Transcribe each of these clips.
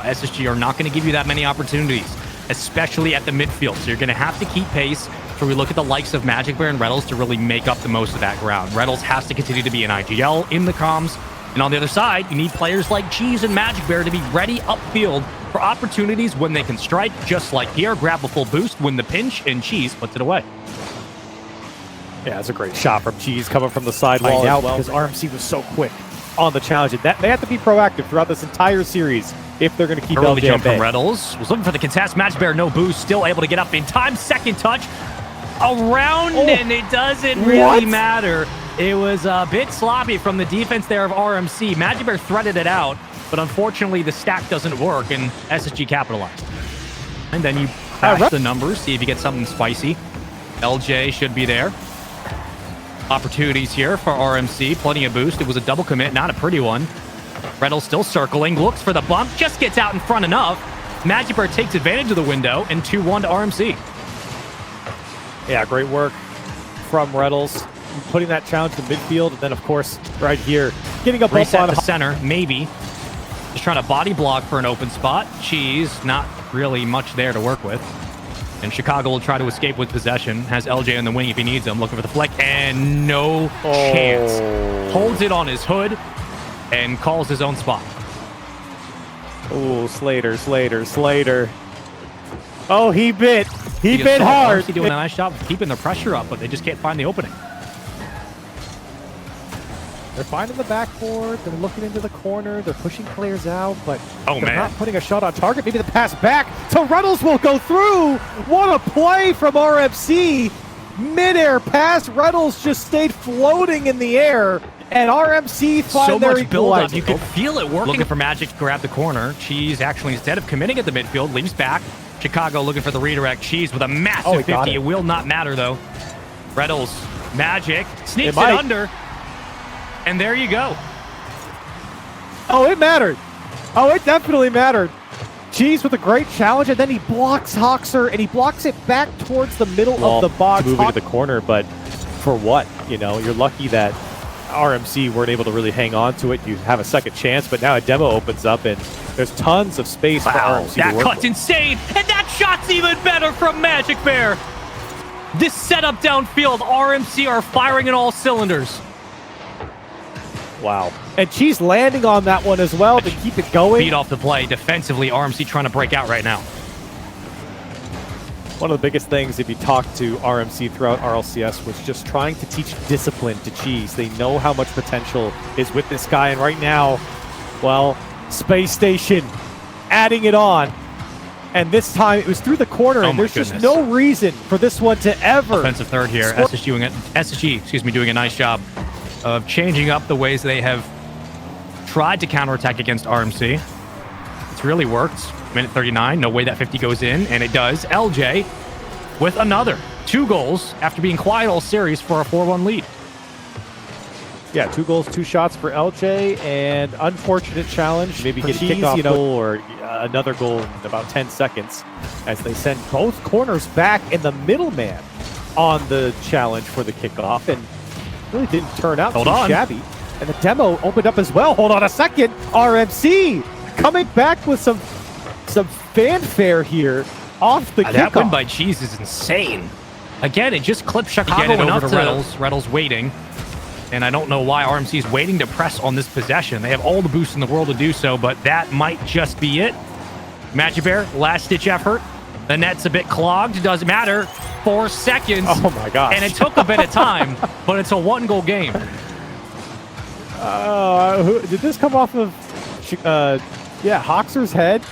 SSG are not going to give you that many opportunities, especially at the midfield. So you're going to have to keep pace. So we look at the likes of Magic Bear and Reynolds to really make up the most of that ground. Reynolds has to continue to be an IGL in the comms. And on the other side, you need players like Cheese and Magic Bear to be ready upfield for opportunities when they can strike, just like here. Grab a full boost, win the pinch, and Cheese puts it away. Yeah, it's a great shot from Cheese coming from the sidewall as well, because RMC was so quick on the challenge. And that, they have to be proactive throughout this entire series if they're going to keep early LJ jump at bay. from Reynolds. Was looking for the contest. Magic Bear, no boost. Still able to get up in time. Second touch. Around, and it doesn't really matter. It was a bit sloppy from the defense there of RMC. Magic Bear threaded it out, but unfortunately the stack doesn't work, and SSG capitalized. And then you crash the numbers, see if you get something spicy. LJ should be there. Opportunities here for RMC. Plenty of boost. It was a double commit, not a pretty one. Reynolds still circling, looks for the bump, just gets out in front enough. Magic Bear takes advantage of the window, and 2-1 to RMC. Yeah, great work from Reynolds, putting that challenge to midfield, and then, of course, right here, getting a bump on the center, maybe. Just trying to body block for an open spot. Cheese, not really much there to work with. And Chicago will try to escape with possession. Has LJ on the wing if he needs him. Looking for the flick, and no chance. Holds it on his hood and calls his own spot. Oh, Slater. Oh, he bit. He bit hard. RMC doing a nice job of keeping the pressure up, but they just can't find the opening. They're finding the backboard. They're looking into the corner. They're pushing players out, but they're not putting a shot on target. Maybe the pass back to Reynolds will go through. What a play from RMC. Mid-air pass. Reynolds just stayed floating in the air, and RMC find their equalizer. So much build-up. You could feel it working. Looking for Magic to grab the corner. Cheese actually, instead of committing at the midfield, leaves back. Chicago looking for the redirect. Cheese with a massive 50. It will not matter, though. Reynolds, Magic, sneaks it under. And there you go. Oh, it mattered. Oh, it definitely mattered. Cheese with a great challenge, and then he blocks Hoxer, and he blocks it back towards the middle of the box. Moving to the corner, but for what? You know, you're lucky that RMC weren't able to really hang on to it. You have a second chance, but now a demo opens up, and there's tons of space for RMC to work with. That cut's insane, and that shot's even better from Magic Bear. This setup downfield, RMC are firing in all cylinders. Wow. And Cheese landing on that one as well to keep it going. Beat off the play. Defensively, RMC trying to break out right now. One of the biggest things, if you talk to RMC throughout RLCS, was just trying to teach discipline to Cheese. They know how much potential is with this guy, and right now, well, Space Station adding it on. And this time it was through the corner, and there's just no reason for this one to ever. Offensive third here. SSG doing a nice job of changing up the ways they have tried to counterattack against RMC. It's really worked. Minute 39, no way that 50 goes in, and it does. LJ with another 2 goals after being quiet all series for a 4-1 lead. Yeah, 2 goals, 2 shots for LJ, and unfortunate challenge. Maybe get a kickoff goal or another goal in about 10 seconds as they send both corners back, and the middleman on the challenge for the kickoff, and really didn't turn out too shabby. And the demo opened up as well. Hold on a second. RMC coming back with some fanfare here off the kickoff. That win by Cheese is insane. Again, it just clipped Chicago enough to Reynolds. Reynolds waiting. And I don't know why RMC is waiting to press on this possession. They have all the boosts in the world to do so, but that might just be it. Magic Bear, last-ditch effort. The net's a bit clogged. Doesn't matter. 4 seconds. Oh, my gosh. And it took a bit of time, but it's a 1-goal game. Did this come off of, Hoxer's head?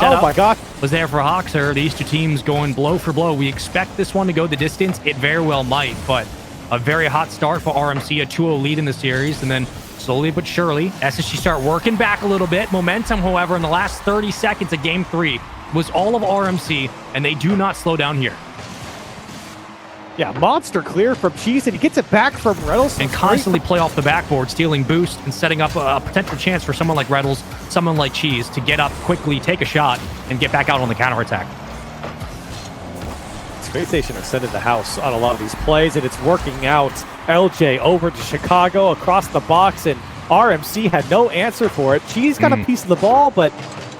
Oh, my God. Was there for Hoxer. These two teams going blow for blow. We expect this one to go the distance. It very well might, but a very hot start for RMC, a 2-0 lead in the series, and then slowly but surely, SSG start working back a little bit. Momentum, however, in the last 30 seconds of Game 3 was all of RMC, and they do not slow down here. Yeah, monster clear from Cheese, and he gets it back from Reynolds. And constantly play off the backboard, stealing boost and setting up a potential chance for someone like Reynolds, someone like Cheese, to get up quickly, take a shot, and get back out on the counterattack. Space Station are sending the house on a lot of these plays, and it's working out. LJ over to Chicago across the box, and RMC had no answer for it. Cheese got a piece of the ball, but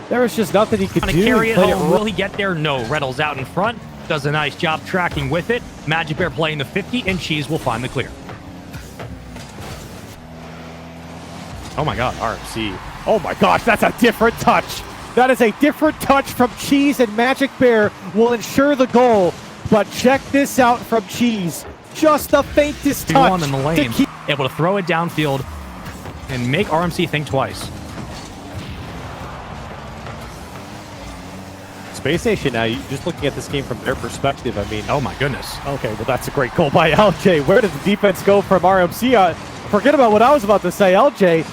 There was just nothing he could do. Carry it home. Will he get there? No. Reddle's out in front. Does a nice job tracking with it. Magic Bear playing the 50, and Cheese will find the clear. Oh my God, RMC. Oh my gosh, that's a different touch. That is a different touch from Cheese, and Magic Bear will ensure the goal. But check this out from Cheese. Just the faintest touch. One in the lane. Able to throw it downfield and make RMC think twice. Space Station now, just looking at this game from their perspective, I mean... Oh my goodness. Okay, well that's a great goal by LJ. Where did the defense go from RMC? Forget about what I was about to say, LJ.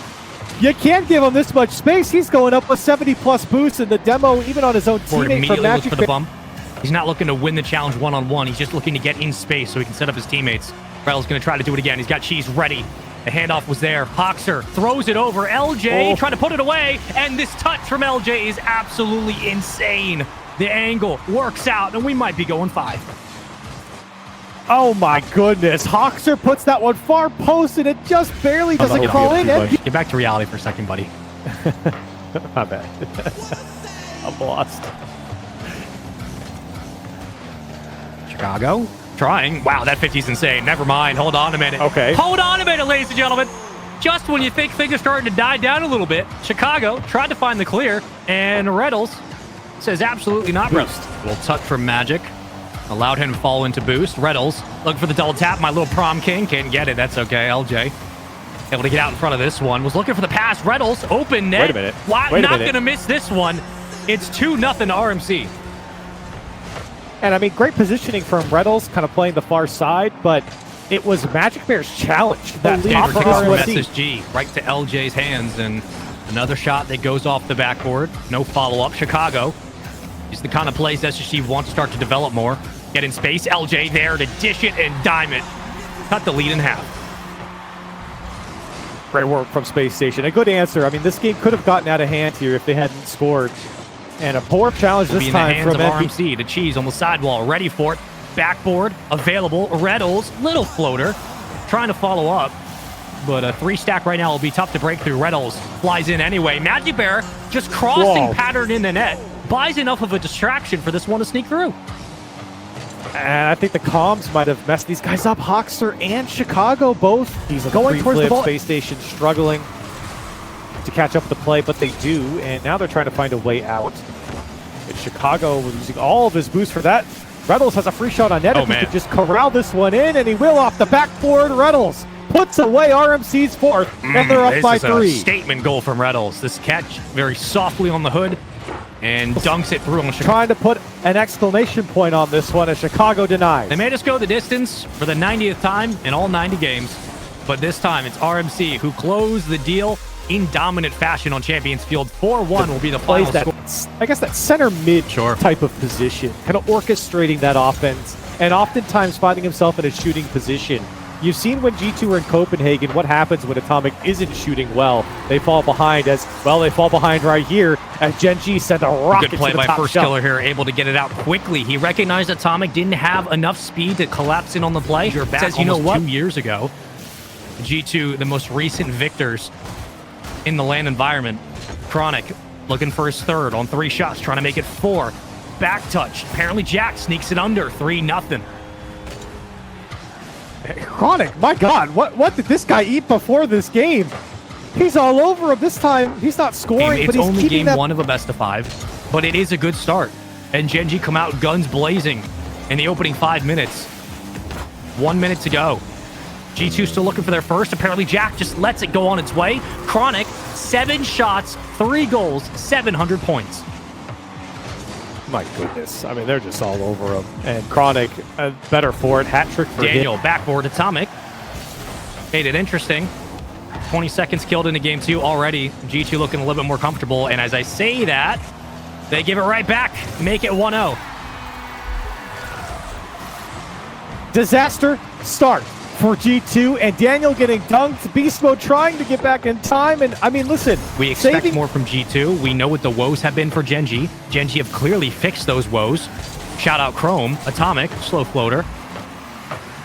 You can't give him this much space. He's going up with 70-plus boosts in the demo, even on his own teammate from Magic for the bump. He's not looking to win the challenge one-on-one. He's just looking to get in space so he can set up his teammates. Reynolds going to try to do it again. He's got Cheese ready. The handoff was there. Hoxer throws it over. LJ trying to put it away, and this touch from LJ is absolutely insane. The angle works out, and we might be going 5. Oh my goodness. Hoxer puts that one far post, and it just barely doesn't crawl in. Get back to reality for a second, buddy. My bad. I'm lost. Chicago trying. Wow, that 50's insane. Never mind. Hold on a minute. Okay. Hold on a minute, ladies and gentlemen. Just when you think things are starting to die down a little bit, Chicago tried to find the clear, and Reddles says absolutely not. Boost. A little touch from Magic. Allowed him to fall into boost. Reddles looking for the double tap. My little prom king can't get it. That's okay. LJ able to get out in front of this one. Was looking for the pass. Reddles open net. Wait a minute. Not going to miss this one. It's 2-0 RMC. And I mean, great positioning from Reddles, kind of playing the far side, but it was Magic Bear's challenge. That lead for SSG right to LJ's hands, and another shot that goes off the backboard. No follow-up. Chicago is the kind of plays SSG wants to start to develop more. Get in space. LJ there to dish it and dime it. Cut the lead in half. Great work from Space Station. A good answer. I mean, this game could have gotten out of hand here if they hadn't scored. And a poor challenge this time from RMC. The Cheese on the sidewall, ready for it. Backboard available. Reddles, little floater, trying to follow up. But a 3-stack right now will be tough to break through. Reddles flies in anyway. Magic Bear just crossing pattern in the net. Buys enough of a distraction for this one to sneak through. And I think the comms might have messed these guys up. Hoxer and Chicago both. He's going towards the ball. Space Station struggling to catch up with the play, but they do. And now they're trying to find a way out. And Chicago was using all of his boost for that. Reddles has a free shot on net. If he could just corral this one in, and he will off the backboard. Reddles puts away RMC's fourth, and they're up by 3. This is a statement goal from Reddles. This catch very softly on the hood and dunks it through on Chicago. Trying to put an exclamation point on this one as Chicago denies. They made us go the distance for the 90th time in all 90 games, but this time it's RMC who closed the deal in dominant fashion on Champions Field. 4-1 will be the final score. I guess that center mid type of position, kind of orchestrating that offense, and oftentimes finding himself in a shooting position. You've seen when G2 are in Copenhagen, what happens when Atomic isn't shooting well. They fall behind as, well, they fall behind right here as Gen G sent a rocket to the top Good play by First Killer here, able to get it out quickly. He recognized Atomic didn't have enough speed to collapse in on the play. Says, you know what? 2 years ago, G2, the most recent victors in the LAN environment. Chronic looking for his third on 3 shots, trying to make it 4. Back touch. Apparently Jack sneaks it under. 3-0. Chronic, my God, what did this guy eat before this game? He's all over him this time. He's not scoring, but he's only keeping game 1 of a best of 5, but it is a good start. And Gen G come out guns blazing in the opening 5 minutes. 1 minute to go. G2 still looking for their first. Apparently Jack just lets it go on its way. Chronic, 7 shots, 3 goals, 700 points. My goodness. I mean, they're just all over him. And Chronic, better for it. Hat trick for Daniel, him. Backboard, Atomic. Made it interesting. 20 seconds killed into game 2 already. G2 looking a little bit more comfortable. And as I say that, they give it right back. Make it 1-0. Disaster start for G2, and Daniel getting dunked. Beast Mode trying to get back in time, and I mean, listen. We expect more from G2. We know what the woes have been for Gen G. Gen G have clearly fixed those woes. Shout out Chrome, Atomic, slow floater.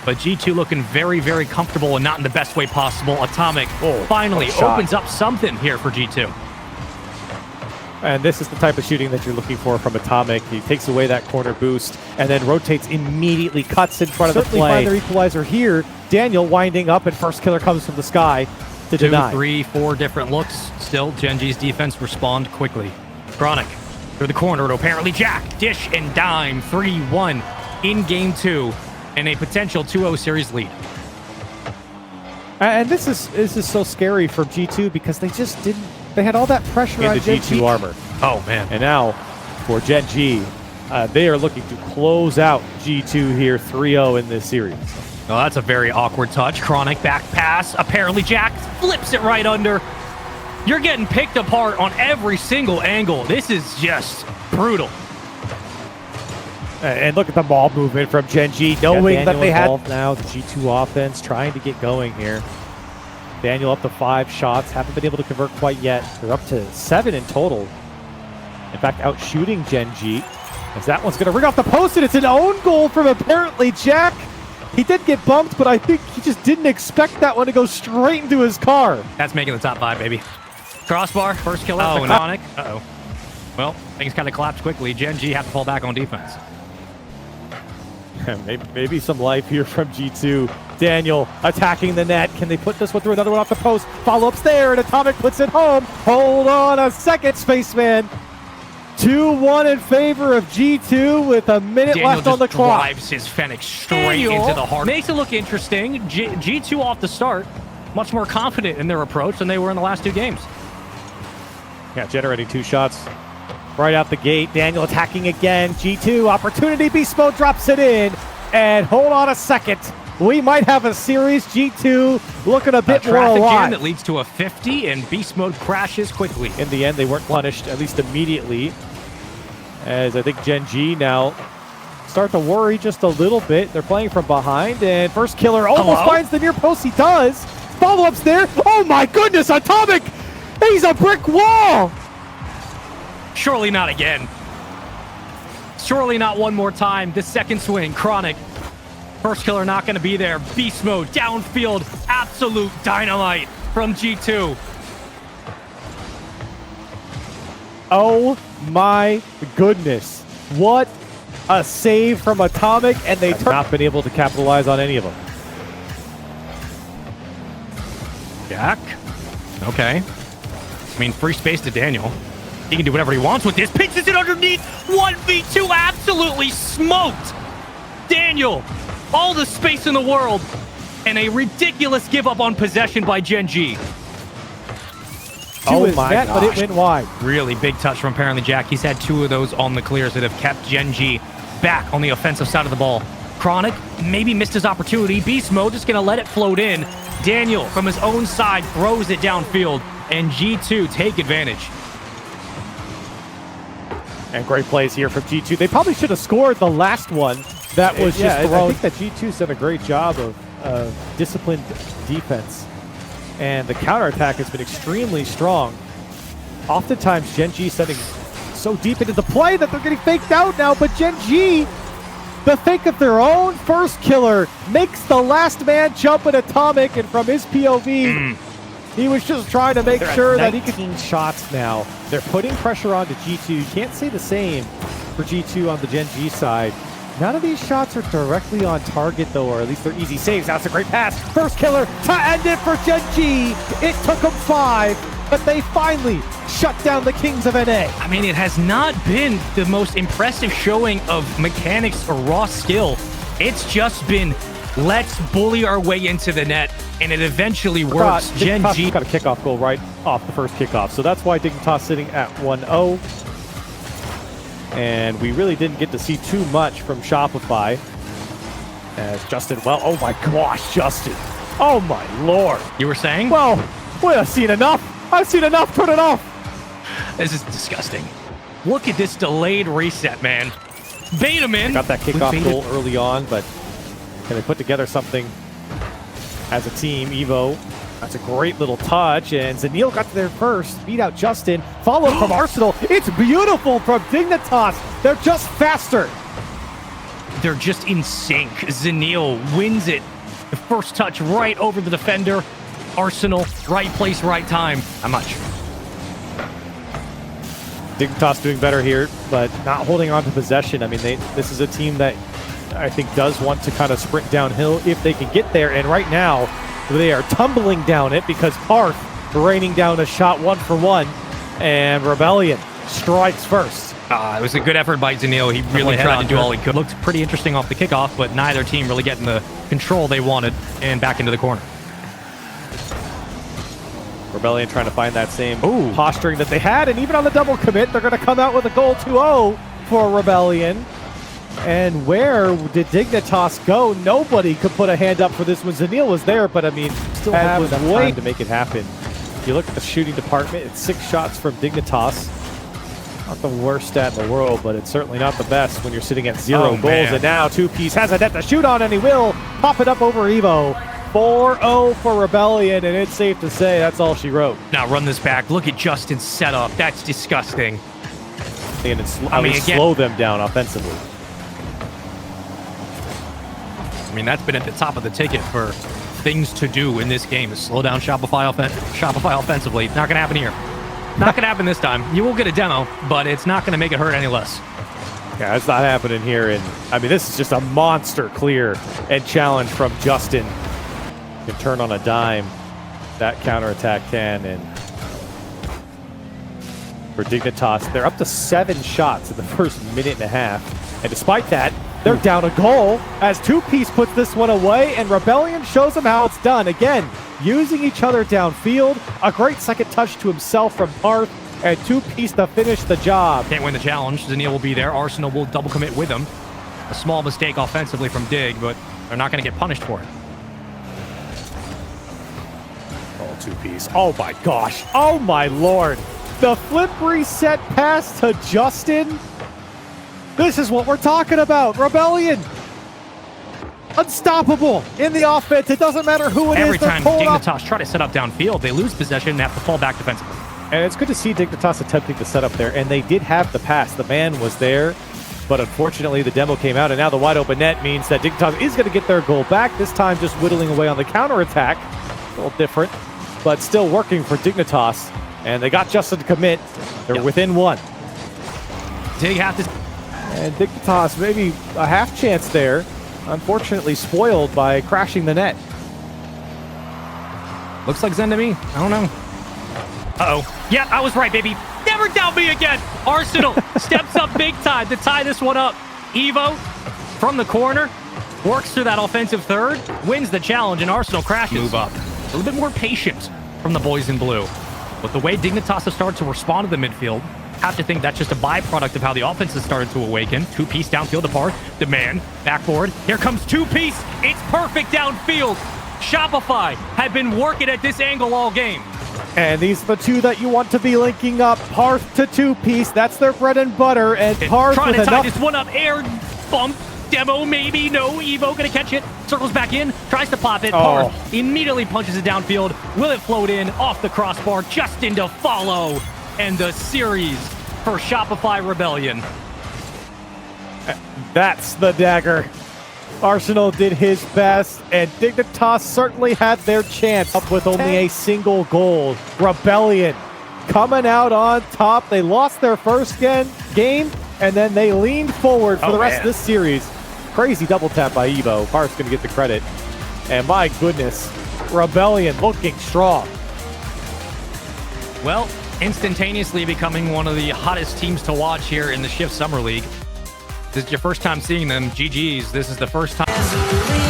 But G2 looking very, very comfortable and not in the best way possible. Atomic finally opens up something here for G2. And this is the type of shooting that you're looking for from Atomic. He takes away that corner boost and then rotates immediately, cuts in front of the play. Find their equalizer here. Daniel winding up, and first killer comes from the sky to deny. 2, 3, 4 different looks. Still, Gen G's defense respond quickly. Chronic through the corner to apparently Jack. Dish and dime. 3-1 in game 2 and a potential 2-0 series lead. And this is so scary for G2 because they just didn't. They had all that pressure on Gen G. G2 armor. Oh man! And now for Gen G, they are looking to close out G2 here, 3-0 in this series. Oh, that's a very awkward touch. Chronic back pass. Apparently Jack flips it right under. You're getting picked apart on every single angle. This is just brutal. And look at the ball movement from Gen G, knowing that they had now the G2 offense trying to get going here. Daniel up to 5 shots, haven't been able to convert quite yet. They're up to 7 in total. In fact, out shooting Gen G, as that one's going to ring off the post, and it's an own goal from apparently Jack. He did get bumped, but I think he just didn't expect that one to go straight into his car. That's making the top 5, baby. Crossbar, first killer. Oh, and Chronic. Uh-oh. Well, things kind of collapsed quickly. Gen G have to fall back on defense. Maybe some life here from G2. Daniel attacking the net. Can they put this one through? Another one off the post. Follow-ups there, and Atomic puts it home. Hold on a second, Spaceman. 2-1 in favor of G2 with a minute left on the clock. Daniel just drives his Fennec straight into the heart. Makes it look interesting. G2 off the start, much more confident in their approach than they were in the last 2 games. Yeah, generating 2 shots right out the gate. Daniel attacking again. G2 opportunity. Beast Mode drops it in. And hold on a second. We might have a series. G2 looking a bit more alive. Traffic jam that leads to a 50, and Beast Mode crashes quickly. In the end, they weren't punished, at least immediately. As I think Gen G now start to worry just a little bit. They're playing from behind, and first killer almost finds the near post. He does. Follow-ups there. Oh my goodness, Atomic! He's a brick wall! Surely not again. Surely not one more time. The second swing, Chronic. First killer not going to be there. Beast Mode, downfield, absolute dynamite from G2. Oh my goodness. What a save from Atomic, and they have not been able to capitalize on any of them. Jack. Okay. I mean, free space to Daniel. He can do whatever he wants with this. Pitches it underneath. 1v2 absolutely smoked. Daniel, all the space in the world, and a ridiculous give up on possession by Gen G. Oh my gosh. But it went wide. Really big touch from apparently Jack. He's had 2 of those on the clears that have kept Gen G back on the offensive side of the ball. Chronic maybe missed his opportunity. Beast Mode just going to let it float in. Daniel from his own side throws it downfield, and G2 take advantage. And great plays here from G2. They probably should have scored the last one. That was just thrown. I think that G2's done a great job of disciplined defense. And the counterattack has been extremely strong. Oftentimes, Gen G setting so deep into the play that they're getting faked out now, but Gen G, the fake of their own first killer, makes the last man jump at Atomic, and from his POV, he was just trying to make sure that he could... 19 shots now. They're putting pressure onto G2. You can't say the same for G2 on the Gen G side. None of these shots are directly on target, though, or at least they're easy saves. That's a great pass. First killer to end it for Gen G. It took them 5, but they finally shut down the Kings of NA. I mean, it has not been the most impressive showing of mechanics or raw skill. It's just been, let's bully our way into the net, and it eventually works. Gen G got a kickoff goal right off the first kickoff, so that's why Dignitas sitting at 1-0. And we really didn't get to see too much from Shopify. As Justin, well, oh my gosh, Justin. Oh my lord. You were saying? Well, I've seen enough. I've seen enough. Turn it off. This is disgusting. Look at this delayed reset, man. Bait him in. Got that kickoff goal early on, but can they put together something as a team? Evo, that's a great little touch, and Zanil got there first, beat out Justin, followed from Arsenal. It's beautiful from Dignitas. They're just faster. They're just in sync. Zanil wins it. The first touch right over the defender. Arsenal, right place, right time. How much? Dignitas doing better here, but not holding on to possession. I mean, this is a team that I think does want to kind of sprint downhill if they can get there. And right now, they are tumbling down it because Parth raining down a shot 1-for-1, and Rebellion strikes first. It was a good effort by Zanil. He really tried to do all he could. Looked pretty interesting off the kickoff, but neither team really getting the control they wanted and back into the corner. Rebellion trying to find that same posturing that they had, and even on the double commit, they're going to come out with a goal 2-0 for Rebellion. And where did Dignitas go? Nobody could put a hand up for this one. Zanil was there, but I mean, still had enough time to make it happen. If you look at the shooting department, it's 6 shots from Dignitas. Not the worst stat in the world, but it's certainly not the best when you're sitting at 0 goals. Man. And now 2Piece has a net to shoot on, and he will pop it up over Evo. 4-0 for Rebellion, and it's safe to say that's all she wrote. Now run this back. Look at Justin's setup. That's disgusting. And it's, again, slow them down offensively. I mean, that's been at the top of the ticket for things to do in this game, is slow down Shopify offensively. Not going to happen here. Not going to happen this time. You will get a demo, but it's not going to make it hurt any less. Yeah, it's not happening here. And I mean, this is just a monster clear and challenge from Justin. Can turn on a dime. That counterattack can. And for Dignitas, they're up to 7 shots in the first minute and a half. And despite that, they're down a goal as 2Piece puts this one away, and Rebellion shows them how it's done. Again, using each other downfield. A great second touch to himself from Parth, and 2Piece to finish the job. Can't win the challenge. Zanil will be there. Arsenal will double commit with him. A small mistake offensively from Dig, but they're not going to get punished for it. Oh, 2Piece. Oh my gosh. Oh my lord. The flip reset pass to Justin. This is what we're talking about. Rebellion. Unstoppable in the offense. It doesn't matter who it is. Every time Dignitas try to set up downfield, they lose possession and have to fall back defensively. And it's good to see Dignitas attempting to set up there, and they did have the pass. The man was there, but unfortunately the demo came out, and now the wide open net means that Dignitas is going to get their goal back, this time just whittling away on the counterattack. A little different, but still working for Dignitas. And they got Justin to commit. They're within 1. Dig have to... And Dignitas maybe a half chance there. Unfortunately spoiled by crashing the net. Looks like Zen to me. I don't know. Uh-oh. Yeah, I was right, baby. Never doubt me again. Arsenal steps up big time to tie this one up. Evo from the corner works through that offensive third, wins the challenge, and Arsenal crashes. Move up. A little bit more patient from the boys in blue. But the way Dignitas has started to respond to the midfield, have to think that's just a byproduct of how the offense has started to awaken. 2Piece downfield apart. The man, backboard. Here comes 2Piece. It's perfect downfield. Shopify had been working at this angle all game. And these are the two that you want to be linking up. Parth to 2Piece. That's their bread and butter. And Parth trying to tie enough... this one up. Air bump. Demo maybe. No. Evo gonna catch it. Circles back in. Tries to pop it. Parth immediately punches it downfield. Will it float in? Off the crossbar. Justin to follow. And the series for Shopify Rebellion. That's the dagger. Arsenal did his best, and Dignitas certainly had their chance up with only a single goal. Rebellion coming out on top. They lost their first game, and then they leaned forward for the rest of this series. Crazy double tap by Evo. Parth's going to get the credit. And my goodness, Rebellion looking strong. Well, instantaneously becoming one of the hottest teams to watch here in the Shift Summer League. This is your first time seeing them. GG's. This is the first time.